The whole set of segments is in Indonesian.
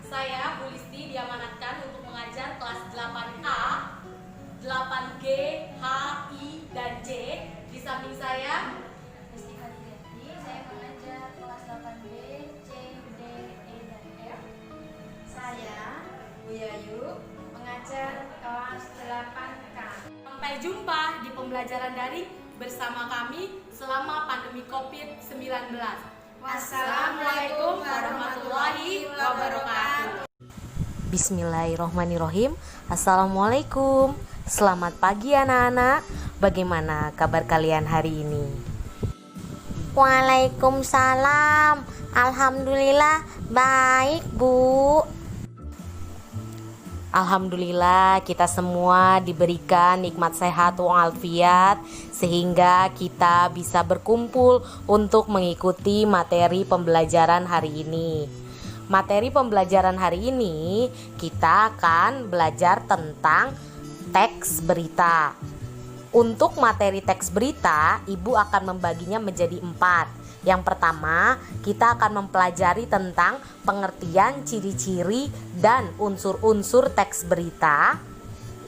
Saya Bu Listi diamanatkan untuk mengajar kelas 8A, 8G, H, I, dan J. Di samping saya Listi Kalidetti, saya mengajar kelas 8B, C, D, E, dan F. Saya Bu Yayu, mengajar kelas 8K. sampai jumpa di pembelajaran daring bersama kami selama pandemi COVID-19. Wassalamualaikum warahmatullahi wabarakatuh. Bismillahirrohmanirrohim. Assalamualaikum. Selamat pagi anak-anak. Bagaimana kabar kalian hari ini? Waalaikumsalam. Alhamdulillah baik, Bu. Alhamdulillah kita semua diberikan nikmat sehat walafiat sehingga kita bisa berkumpul untuk mengikuti materi pembelajaran hari ini. Materi pembelajaran hari ini kita akan belajar tentang teks berita. Untuk materi teks berita, Ibu akan membaginya menjadi 4. Yang pertama, kita akan mempelajari tentang pengertian, ciri-ciri, dan unsur-unsur teks berita.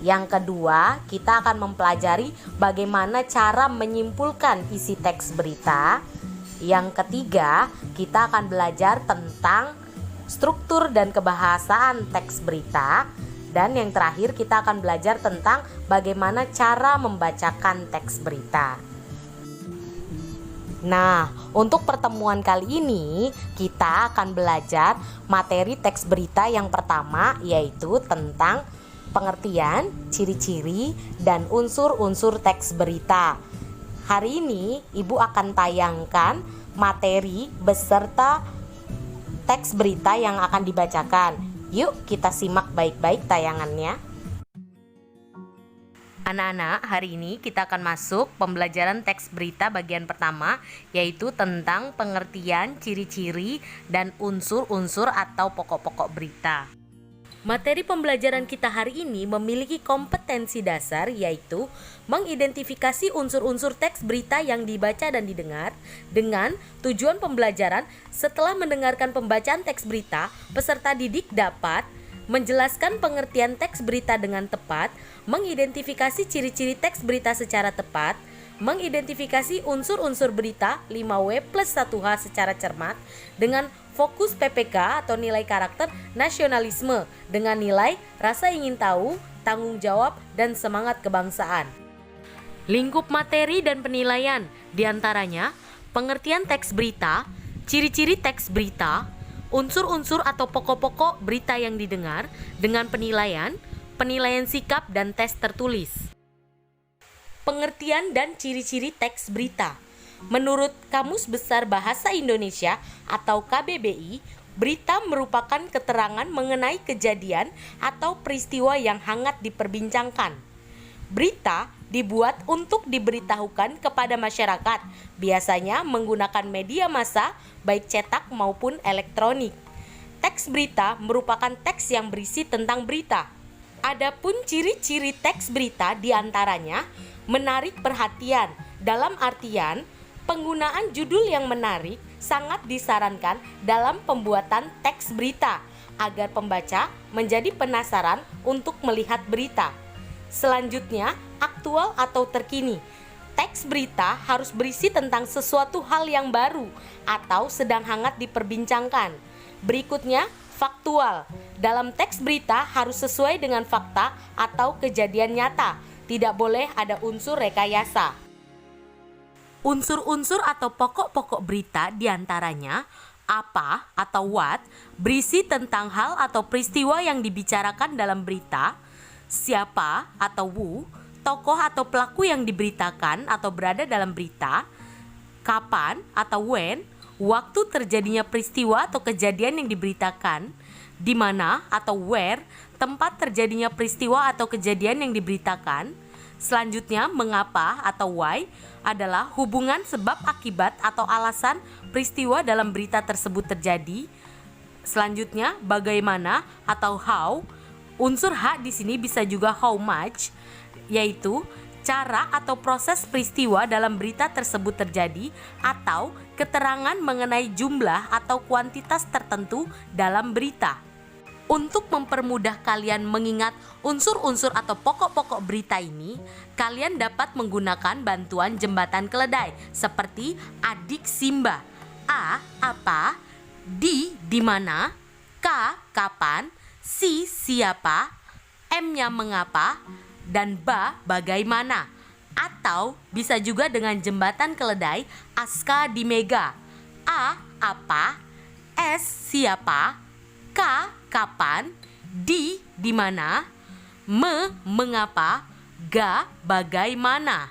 Yang kedua, kita akan mempelajari bagaimana cara menyimpulkan isi teks berita. Yang ketiga, kita akan belajar tentang struktur dan kebahasaan teks berita. Dan yang terakhir, kita akan belajar tentang bagaimana cara membacakan teks berita. Nah, untuk pertemuan kali ini kita akan belajar materi teks berita yang pertama, yaitu tentang pengertian, ciri-ciri, dan unsur-unsur teks berita. Hari ini Ibu akan tayangkan materi beserta teks berita yang akan dibacakan. Yuk kita simak baik-baik tayangannya. Anak-anak, hari ini kita akan masuk pembelajaran teks berita bagian pertama, yaitu tentang pengertian, ciri-ciri, dan unsur-unsur atau pokok-pokok berita. Materi pembelajaran kita hari ini memiliki kompetensi dasar, yaitu mengidentifikasi unsur-unsur teks berita yang dibaca dan didengar. Dengan tujuan pembelajaran, setelah mendengarkan pembacaan teks berita, peserta didik dapat menjelaskan pengertian teks berita dengan tepat, mengidentifikasi ciri-ciri teks berita secara tepat, mengidentifikasi unsur-unsur berita 5W+1H secara cermat dengan fokus PPK atau nilai karakter nasionalisme dengan nilai rasa ingin tahu, tanggung jawab, dan semangat kebangsaan. Lingkup materi dan penilaian diantaranya pengertian teks berita, ciri-ciri teks berita, unsur-unsur atau pokok-pokok berita yang didengar dengan penilaian sikap dan tes tertulis. Pengertian dan ciri-ciri teks berita. Menurut Kamus Besar Bahasa Indonesia atau KBBI, berita merupakan keterangan mengenai kejadian atau peristiwa yang hangat diperbincangkan. Berita dibuat untuk diberitahukan kepada masyarakat, biasanya menggunakan media massa, baik cetak maupun elektronik. Teks berita merupakan teks yang berisi tentang berita. Adapun ciri-ciri teks berita diantaranya menarik perhatian, dalam artian penggunaan judul yang menarik sangat disarankan dalam pembuatan teks berita agar pembaca menjadi penasaran untuk melihat berita. Selanjutnya, aktual atau terkini. Teks berita harus berisi tentang sesuatu hal yang baru atau sedang hangat diperbincangkan. Berikutnya, faktual. Dalam teks berita harus sesuai dengan fakta atau kejadian nyata. Tidak boleh ada unsur rekayasa. Unsur-unsur atau pokok-pokok berita diantaranya apa atau what, berisi tentang hal atau peristiwa yang dibicarakan dalam berita. Siapa atau who, tokoh atau pelaku yang diberitakan atau berada dalam berita. Kapan atau when, waktu terjadinya peristiwa atau kejadian yang diberitakan. Di mana atau where, tempat terjadinya peristiwa atau kejadian yang diberitakan. Selanjutnya, mengapa atau why adalah hubungan sebab akibat atau alasan peristiwa dalam berita tersebut terjadi. Selanjutnya, bagaimana atau how. Unsur H di sini bisa juga how much, yaitu cara atau proses peristiwa dalam berita tersebut terjadi atau keterangan mengenai jumlah atau kuantitas tertentu dalam berita. Untuk mempermudah kalian mengingat unsur-unsur atau pokok-pokok berita ini, kalian dapat menggunakan bantuan jembatan keledai seperti adik Simba. A. Apa? Di mana? K. Kapan? Si. Siapa? M-nya mengapa? Dan bagaimana? Atau bisa juga dengan jembatan keledai Aska di Mega. A. Apa? S. Siapa? K. Kapan? Di mana? Mengapa? G. Bagaimana?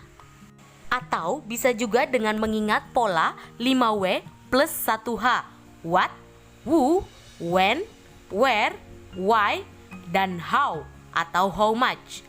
Atau bisa juga dengan mengingat pola 5W plus 1H. What, who, when, where, why, dan how atau how much.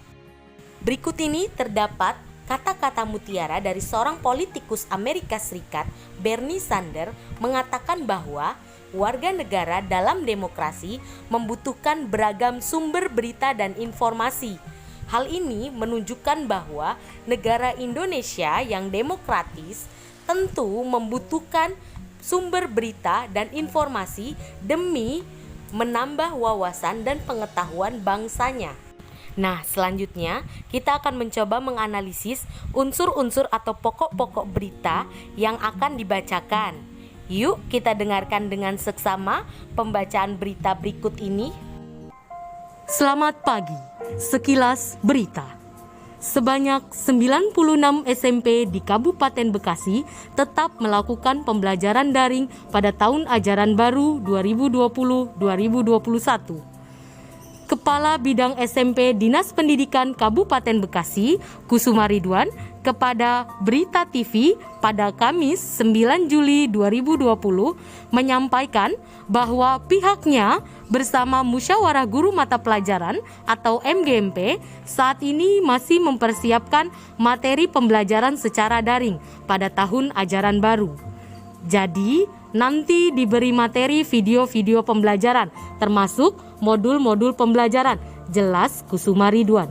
Berikut ini terdapat kata-kata mutiara dari seorang politikus Amerika Serikat, Bernie Sanders, mengatakan bahwa warga negara dalam demokrasi membutuhkan beragam sumber berita dan informasi. Hal ini menunjukkan bahwa negara Indonesia yang demokratis tentu membutuhkan sumber berita dan informasi demi menambah wawasan dan pengetahuan bangsanya. Nah, selanjutnya kita akan mencoba menganalisis unsur-unsur atau pokok-pokok berita yang akan dibacakan. Yuk kita dengarkan dengan seksama pembacaan berita berikut ini. Selamat pagi, sekilas berita. Sebanyak 96 SMP di Kabupaten Bekasi tetap melakukan pembelajaran daring pada tahun ajaran baru 2020-2021. Kepala Bidang SMP Dinas Pendidikan Kabupaten Bekasi, Kusuma Ridwan, kepada Berita TV pada Kamis 9 Juli 2020 menyampaikan bahwa pihaknya bersama Musyawarah Guru Mata Pelajaran atau MGMP saat ini masih mempersiapkan materi pembelajaran secara daring pada tahun ajaran baru. Jadi, nanti diberi materi video-video pembelajaran termasuk modul-modul pembelajaran, jelas Kusuma Ridwan.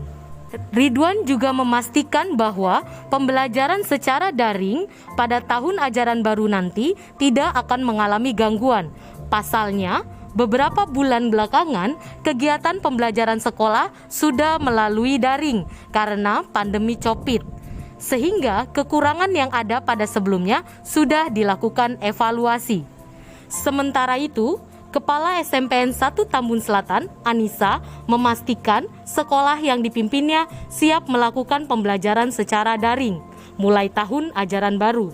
Ridwan juga memastikan bahwa pembelajaran secara daring pada tahun ajaran baru nanti tidak akan mengalami gangguan. Pasalnya, beberapa bulan belakangan kegiatan pembelajaran sekolah sudah melalui daring karena pandemi Covid. Sehingga kekurangan yang ada pada sebelumnya sudah dilakukan evaluasi. Sementara itu, Kepala SMPN 1 Tambun Selatan, Anissa, memastikan sekolah yang dipimpinnya siap melakukan pembelajaran secara daring mulai tahun ajaran baru.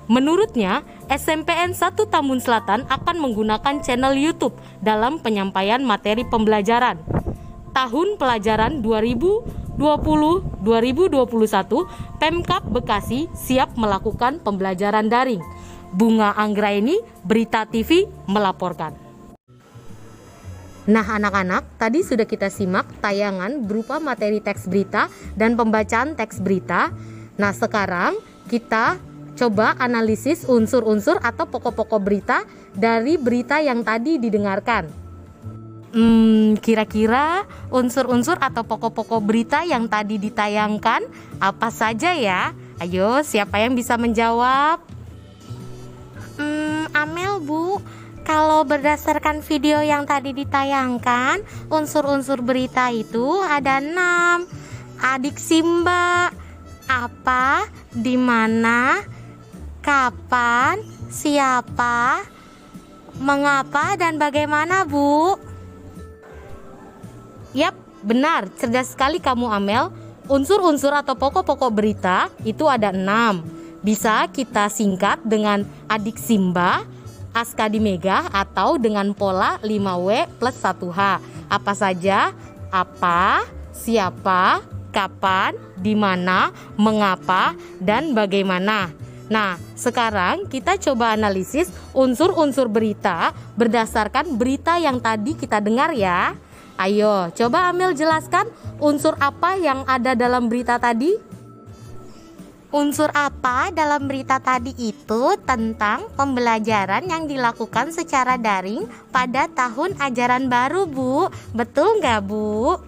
Menurutnya, SMPN 1 Tambun Selatan akan menggunakan channel YouTube dalam penyampaian materi pembelajaran. Tahun pelajaran 2020-2021, Pemkab Bekasi siap melakukan pembelajaran daring. Bunga Anggraini, Berita TV melaporkan. Nah anak-anak, tadi sudah kita simak tayangan berupa materi teks berita dan pembacaan teks berita. Nah sekarang kita coba analisis unsur-unsur atau pokok-pokok berita dari berita yang tadi didengarkan. Kira-kira unsur-unsur atau pokok-pokok berita yang tadi ditayangkan apa saja ya? Ayo, siapa yang bisa menjawab? Amel, Bu. Kalau berdasarkan video yang tadi ditayangkan, unsur-unsur berita itu ada 6. Adik Simba, apa, di mana, kapan, siapa, mengapa, dan bagaimana, Bu? Yap, benar, cerdas sekali kamu Amel. Unsur-unsur atau pokok-pokok berita itu ada 6. Bisa kita singkat dengan adik Simba, Aska di Mega, atau dengan pola 5W plus 1H. Apa saja? Apa, siapa, kapan, di mana, mengapa, dan bagaimana. Nah, sekarang kita coba analisis unsur-unsur berita berdasarkan berita yang tadi kita dengar ya. Ayo, coba Amel jelaskan unsur apa yang ada dalam berita tadi? Unsur apa dalam berita tadi itu tentang pembelajaran yang dilakukan secara daring pada tahun ajaran baru, Bu. Betul nggak, Bu?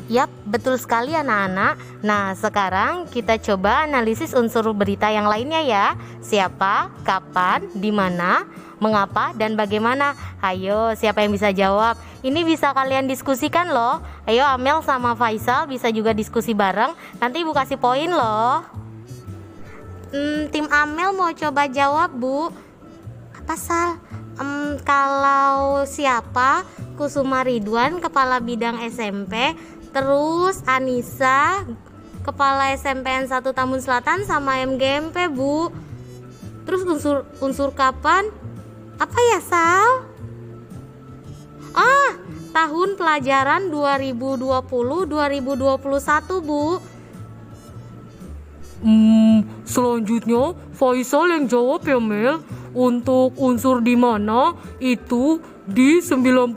Yap, betul sekali anak-anak. Nah, sekarang kita coba analisis unsur berita yang lainnya ya. Siapa, kapan, di mana, mengapa, dan bagaimana. Ayo, siapa yang bisa jawab? Ini bisa kalian diskusikan loh. Ayo, Amel sama Faisal bisa juga diskusi bareng. Nanti Ibu kasih poin loh. Tim Amel mau coba jawab, Bu. Apa, Sal? Kalau siapa? Kusuma Ridwan, Kepala Bidang SMP. Terus Anissa, Kepala SMPN 1 Tambun Selatan sama MGMP, Bu. Terus unsur kapan? Apa ya, Sal? Tahun pelajaran 2020-2021, Bu. Selanjutnya Faisal yang jawab ya, Mel. Untuk unsur di mana itu di 96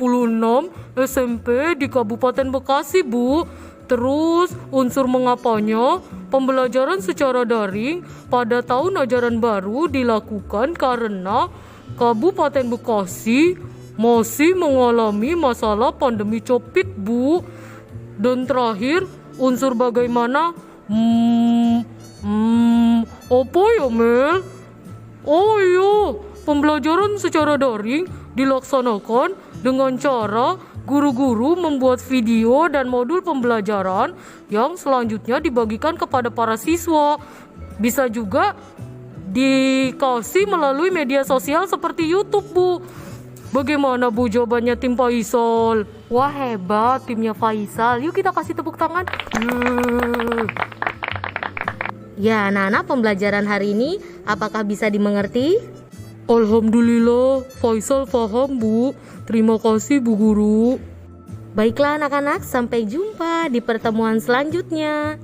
SMP di Kabupaten Bekasi, Bu. Terus unsur mengapanya pembelajaran secara daring pada tahun ajaran baru dilakukan karena Kabupaten Bekasi masih mengalami masalah pandemi COVID, Bu. Dan terakhir unsur bagaimana apa ya, Mel? Oh iya, pembelajaran secara daring dilaksanakan dengan cara guru-guru membuat video dan modul pembelajaran yang selanjutnya dibagikan kepada para siswa. Bisa juga dikasih melalui media sosial seperti YouTube, Bu. Bagaimana, Bu, jawabannya tim Faisal? Wah, hebat timnya Faisal. Yuk kita kasih tepuk tangan. Ya, anak-anak, pembelajaran hari ini apakah bisa dimengerti? Alhamdulillah, Faisal paham, Bu. Terima kasih, Bu Guru. Baiklah anak-anak, sampai jumpa di pertemuan selanjutnya.